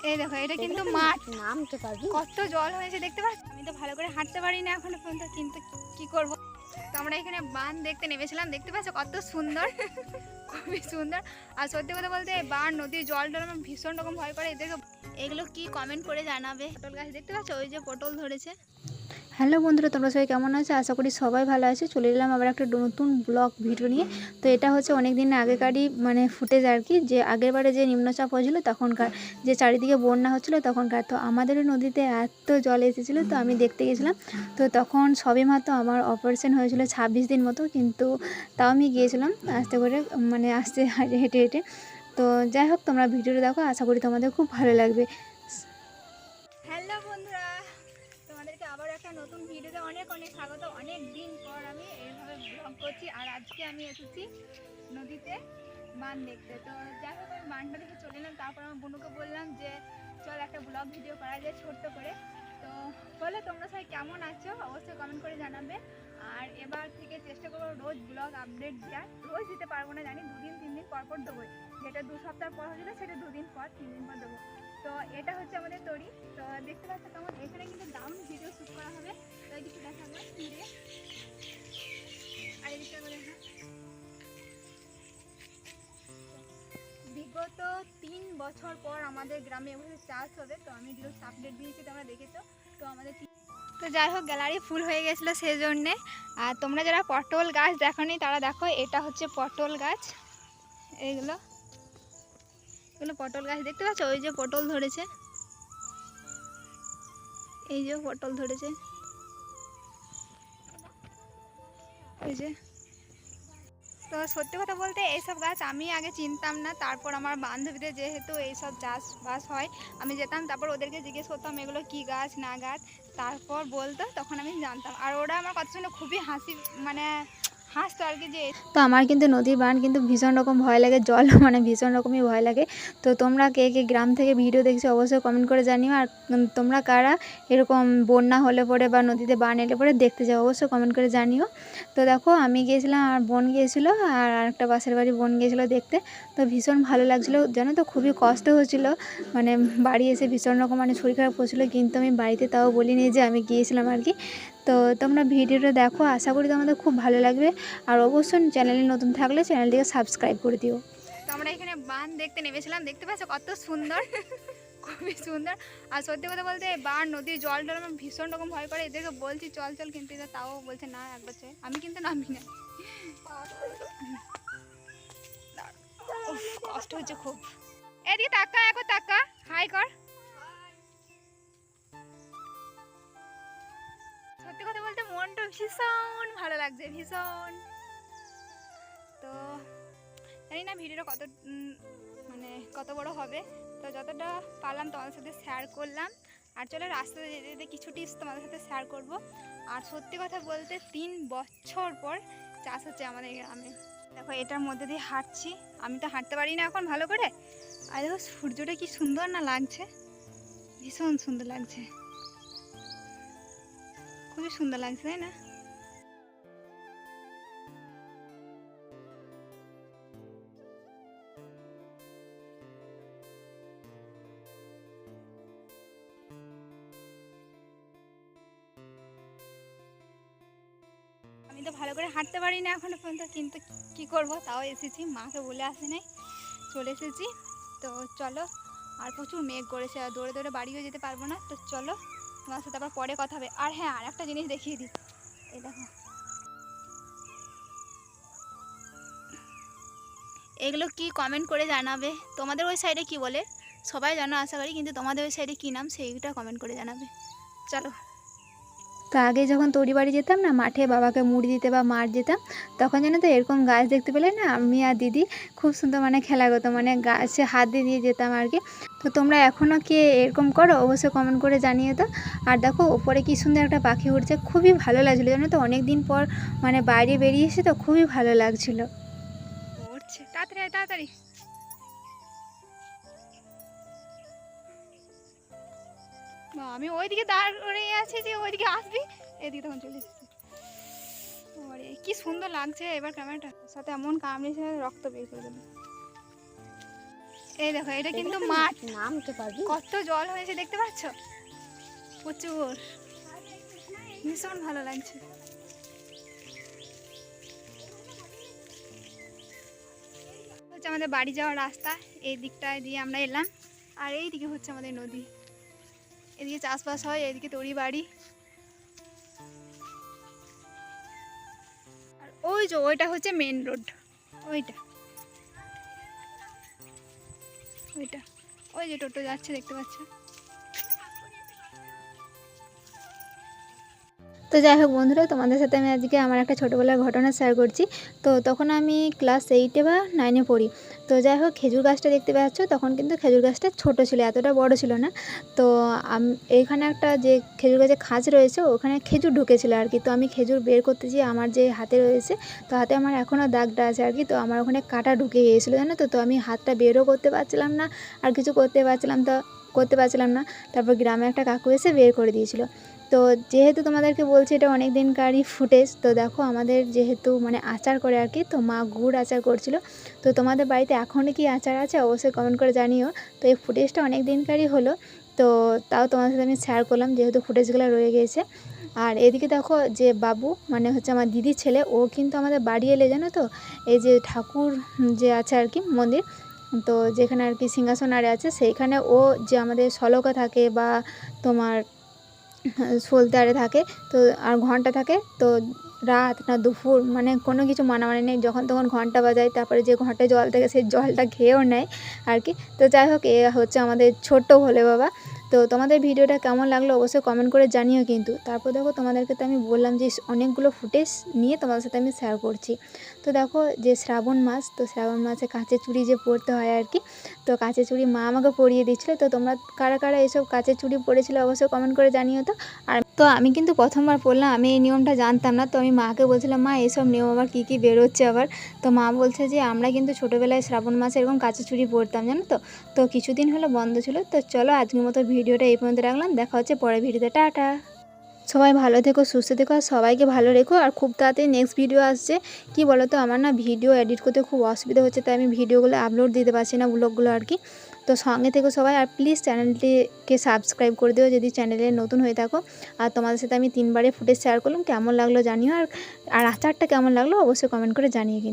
এই দেখো এটা কিন্তু মাঠ, নামতে পারবি, কত জল হয়েছে দেখতে পাচ্ছ। আমি তো ভালো করে হাঁটতে পারি না এখনো পর্যন্ত, কিন্তু কি করব। তো আমরা এখানে বান দেখতে নেমেছিলাম, দেখতে পাচ্ছ কত সুন্দর, খুবই সুন্দর। আর সত্যি কথা বলতে বান নদীর জল টল আমার ভীষণ রকম ভয় করে। এদেরকে এগুলো কি কমেন্ট করে জানাবে। পটল গাছ দেখতে পাচ্ছ, ওই যে পটল ধরেছে। হ্যালো বন্ধুরা, তোমরা সবাই কেমন আছো? আশা করি সবাই ভালো আছে। চলে এলাম আবার একটা নতুন ব্লগ ভিডিও নিয়ে। তো এটা হচ্ছে অনেক দিন আগেকারই ফুটেজ আর কি, যে আগেরবারে যে নিম্নচাপ হয়েছিল তখনকার, যে চারিদিকে বন্যা হচ্ছিলো তখনকার। তো আমাদের নদীতে এত জল এসেছিলো, তো আমি দেখতে গেছিলাম। তো তখন সবে মাত্র আমার অপারেশন হয়েছিল 26 দিন মতো, কিন্তু তাও আমি গিয়েছিলাম আস্তে করে, আসতে হেঁটে হেঁটে। তো যাই হোক, তোমরা ভিডিওটা দেখো, আশা করি তোমাদের খুব ভালো লাগবে। হ্যালো বন্ধুরা, তোমাদেরকে আবার একটা নতুন ভিডিওতে অনেক অনেক স্বাগত। অনেক দিন পর আমি এইভাবে ব্লগ করছি, আর আজকে আমি এসেছি নদীতে বান দেখতে। তো যাই হোক, আমি বানটা দেখে চলে এলাম। তারপর আমার বোনকে বললাম যে চল একটা ব্লগ ভিডিও করা যায় ছোট্ট করে। তো বলে তোমরা সবাই কেমন আছো অবশ্যই কমেন্ট করে জানাবে। আর এবার থেকে চেষ্টা করবো রোজ ব্লগ আপডেট দেওয়ার। রোজ দিতে পারবো না জানি, 2 দিন 3 দিন পর পর দেবো। যেটা 2 সপ্তাহ পর হয়েছিল সেটা 2 দিন পর 3 দিন পর দেবো। তো এটা হচ্ছে আমাদের তরি। তো দেখতে পাচ্ছ কেমন, এখানে কিন্তু দারুণ ভিডিও শ্যুট করা হবে। তো কিছু দেখাবো ফিরে, আর এদিকটা করে বিগত 3 বছর পর আমাদের গ্রামে এভাবে চাষ হবে। তো আমি ডিটেলস আপডেট দিয়েছি, তোমরা দেখেছো। তো আমাদের তো যাই হোক, গ্যালারি ফুল হয়ে গেছিলো সেই জন্যে। আর তোমরা যারা পটল গাছ দেখোনি তারা দেখো, এটা হচ্ছে পটল গাছ। এগুলো পটল গাছ দেখতে পাচ্ছ, ওই যে পটল ধরেছে, এই যে পটল ধরেছে, এই যে। তো সত্যি কথা বলতে এইসব গাছ আমি আগে চিনতাম না। তারপর আমার বান্ধবীদের যেহেতু এইসব চাষবাস হয়, আমি যেতাম, তারপর ওদেরকে জিজ্ঞেস করতাম এগুলো কি গাছ না গাছ, তারপর বলতো, তখন আমি জানতাম। আর ওরা আমার কথা শুনে খুবই হাসতো আর কি। যে তো আমার কিন্তু নদীর বান কিন্তু ভীষণ রকম ভয় লাগে, জল ভীষণ রকমই ভয় লাগে। তো তোমরা কে কে গ্রাম থেকে ভিডিও দেখছো অবশ্যই কমেন্ট করে জানিও। আর তোমরা কারা এরকম বন্যা হলে পরে বা নদীতে বান এলে পরে দেখতে যাও অবশ্যই কমেন্ট করে জানিও। তো দেখো, আমি গিয়েছিলাম, আর বোন গিয়েছিলো, আর আরেকটা পাশের বাড়ি বোন গিয়েছিলো দেখতে। তো ভীষণ ভালো লাগছিলো, জানো তো খুবই কষ্ট হচ্ছিলো। বাড়ি এসে ভীষণ রকম শরীর খারাপ করছিলো, কিন্তু আমি বাড়িতে তাও বলিনি যে আমি গিয়েছিলাম আর কি। তো তোমরা ভিডিওটা দেখো, আশা করি তোমাদের খুব ভালো লাগবে। আর অবশ্যই চ্যানেলে নতুন থাকলে চ্যানেলটিকে সাবস্ক্রাইব করে দিও। তো আমরা এখানে বান দেখতে নেমেছিলাম, দেখতে পাচ্ছ কত সুন্দর, খুবই সুন্দর। আর সত্যি কথা বলতে বান নদীর জল টল আমার ভীষণ রকম ভয় করে। এদেরকে বলছি চল চল, কিন্তু এরা তাও বলছে না একবার চাই। আমি কিন্তু নামি না, কষ্ট হচ্ছে খুব। এদিকে তাকা, একবার তাকা, হাই কর। সত্যি কথা বলতে মনটা ভীষণ ভালো লাগছে, ভীষণ। তো জানি না ভিডিওটা কত বড় হবে। তো যতটা পারলাম তোমাদের সাথে শেয়ার করলাম। আর চলো রাস্তাতে যেতে যেতে কিছু টিপস তোমাদের সাথে শেয়ার করব। আর সত্যি কথা বলতে 3 বছর পর চাষ হচ্ছে আমাদের গ্রামে। দেখো এটার মধ্যে দিয়ে হাঁটছি, আমি তো হাঁটতে পারি না এখন ভালো করে। আর দেখো সূর্যটা কি সুন্দর না লাগছে, ভীষণ সুন্দর লাগছে, খুবই সুন্দর লাগছে, তাই না? আমি তো ভালো করে হাঁটতে পারি না এখনো পর্যন্ত, কিন্তু কি করব, তাও এসেছি, মাকে বলে আসি নাই, চলে এসেছি। তো চলো, আর প্রচুর মেঘ করেছে, আর দৌড়ে দৌড়ে বাড়িও যেতে পারবো না। তো চলো, তোমার সাথে আবার পরে কথা হবে। আর হ্যাঁ, আর একটা জিনিস দেখিয়ে দিই, এই দেখো, এগুলো কি কমেন্ট করে জানাবে। তোমাদের ওই সাইডে কি বলে সবাই জানো আশা করি, কিন্তু তোমাদের ওই সাইডে কী নাম সেইটা কমেন্ট করে জানাবে। চলো। তো আগে যখন তরি বাড়ি যেতাম না, মাঠে বাবাকে মুড়ি দিতে বা মাঠ যেতাম, তখন জানো তো এরকম গাছ দেখতে পেলে না, আমি আর দিদি খুব সুন্দর খেলা করতাম, গাছে হাত দিয়ে দিয়ে যেতাম আর কি। তো তোমরা এখনও কি এরকম করো অবশ্যই কমেন্ট করে জানিয়ে তো। আর দেখো ওপরে কি সুন্দর একটা পাখি উঠছে, খুবই ভালো লাগছিলো জানো তো, অনেক দিন পর বাইরে বেরিয়ে এসে তো খুবই ভালো লাগছিলো। উঠছে, তাড়াতাড়ি তাড়াতাড়ি। আমি ওইদিকে দাঁড়িয়ে আছি যে ওইদিকে আসবি, এদিকে তখন চলে এসেছি। ওরে কি সুন্দর লাগছে এবার ক্যামেরাটার সাথে, এমন কামড়েছে রক্ত বের করে দেবে। এই দেখো এটা কিন্তু মাঠ, নামতে পারবি? কত জল হয়েছে দেখতে পাচ্ছ, প্রচুর, ভীষণ ভালো লাগছে। হচ্ছে আমাদের বাড়ি যাওয়ার রাস্তা, এই দিকটায় দিয়ে আমরা এলাম, আর এই দিকে হচ্ছে আমাদের নদী, এদিকে চাষবাস হয়, এদিকে তরি বাড়ি, আর ওই যে ওইটা হচ্ছে মেন রোড, ওইটা ওইটা ওই যে টোটো যাচ্ছে দেখতে পাচ্ছ। তো যাই হোক বন্ধুরা, তোমাদের সাথে আমি আজকে আমার একটা ছোটোবেলার ঘটনা শেয়ার করছি। তো তখন আমি ক্লাস 8-এ বা 9-এ পড়ি। তো যাই হোক, খেজুর গাছটা দেখতে পাচ্ছ, তখন কিন্তু খেজুর গাছটা ছোট ছিল, এতটা বড় ছিল না। তো এইখানে একটা যে খেজুর গাছের খাঁজ রয়েছে, ওখানে খেজুর ঢুকেছিল আর কি। তো আমি খেজুর বের করতে গিয়ে আমার যে হাতে রয়েছে, তো হাতে আমার এখনও দাগটা আছে আর কি। তো আমার ওখানে কাঁটা ঢুকে গিয়েছিলো জানো তো। তো আমি হাতটা বেরও করতে পারছিলাম না, আর কিছু করতে পারছিলাম না। তারপর গ্রামে একটা কাকু এসে বের করে দিয়েছিল। তো যেহেতু তোমাদেরকে বলছি এটা অনেক দিনকারই ফুটেজ, তো দেখো আমাদের যেহেতু মানে আচার করে আর কি, তো মা গুড় আচার করছিল। তো তোমাদের বাড়িতে এখনও কি আচার আছে অবশ্যই কমেন্ট করে জানিও। তো এই ফুটেজটা অনেক দিনকারই হলো, তো তাও তোমাদের সাথে আমি শেয়ার করলাম যেহেতু ফুটেজগুলো রয়ে গিয়েছে। আর এদিকে দেখো যে বাবু মানে হচ্ছে আমার দিদির ছেলে, ও কিন্তু আমাদের বাড়ি এলে জানো তো, এই যে ঠাকুর যে আছে আর কি মন্দির, তো যেখানে আর কি সিংহাসন আরে আছে, সেইখানে ও যে আমাদের সলকা থাকে বা তোমার সলতারে থাকে, তো আর ঘন্টা থাকে, তো রাত না দুপুর মানে কোনো কিছু মানামানি নেই, যখন তখন ঘন্টা বাজায়, তারপরে যে ঘটে জল থেকে সেই জলটা খেয়েও নেয় আর কি। তো যাই হোক, এ হচ্ছে আমাদের ছোট্ট ভোলে বাবা। তো তোমাদের ভিডিওটা কেমন লাগলো অবশ্যই কমেন্ট করে জানিও কিন্তু। তারপর দেখো তোমাদেরকে তো আমি বললাম যে অনেকগুলো ফুটেজ নিয়ে তোমাদের সাথে আমি শেয়ার করছি। তো দেখো যে শ্রাবণ মাস, তো শ্রাবণ মাসে কাঁচের চুড়ি যে পরতে হয় আর কি, তো কাঁচের চুড়ি মা আমাকে পরিয়ে দিচ্ছিলো। তো তোমরা কারা কারা এসব কাঁচের চুড়ি পরেছিলে অবশ্যই কমেন্ট করে জানিও তো। আর তো আমি কিন্তু প্রথমবার পড়লাম, আমি এই নিয়মটা জানতাম না। তো আমি মাকে বলছিলাম, মা এসব নিয়ম আবার কী কী বেরোচ্ছে আবার। তো মা বলছে যে আমরা কিন্তু ছোটোবেলায় শ্রাবণ মাসে এরকম কাঁচের চুড়ি পরতাম জানো তো। তো কিছুদিন হলো বন্ধ ছিল। তো চলো আজকের মতো ভিডিওটা এই পর্যন্ত রাখলাম, দেখা হচ্ছে পরের ভিডিওতে, টাটা। সবাই ভালো থেকো, সুস্থ থেকো, আর সবাইকে ভালো রেখো। আর খুব তাড়াতাড়ি নেক্সট ভিডিও আসছে। কি বলো তো, আমার না ভিডিও এডিট করতে খুব অসুবিধা হচ্ছে, তাই আমি ভিডিওগুলো আপলোড দিতে পারছি না, ব্লগগুলো আর কি। তো সঙ্গে থেকো সবাই, আর প্লিজ চ্যানেলটিকে সাবস্ক্রাইব করে দিও যদি চ্যানেলে নতুন হয়ে থাকো। আর তোমাদের সাথে আমি 3বারে ফুটেজ শেয়ার করলাম, কেমন লাগলো জানিও। আর আচারটা কেমন লাগলো অবশ্যই কমেন্ট করে জানিয়ে কিন্তু।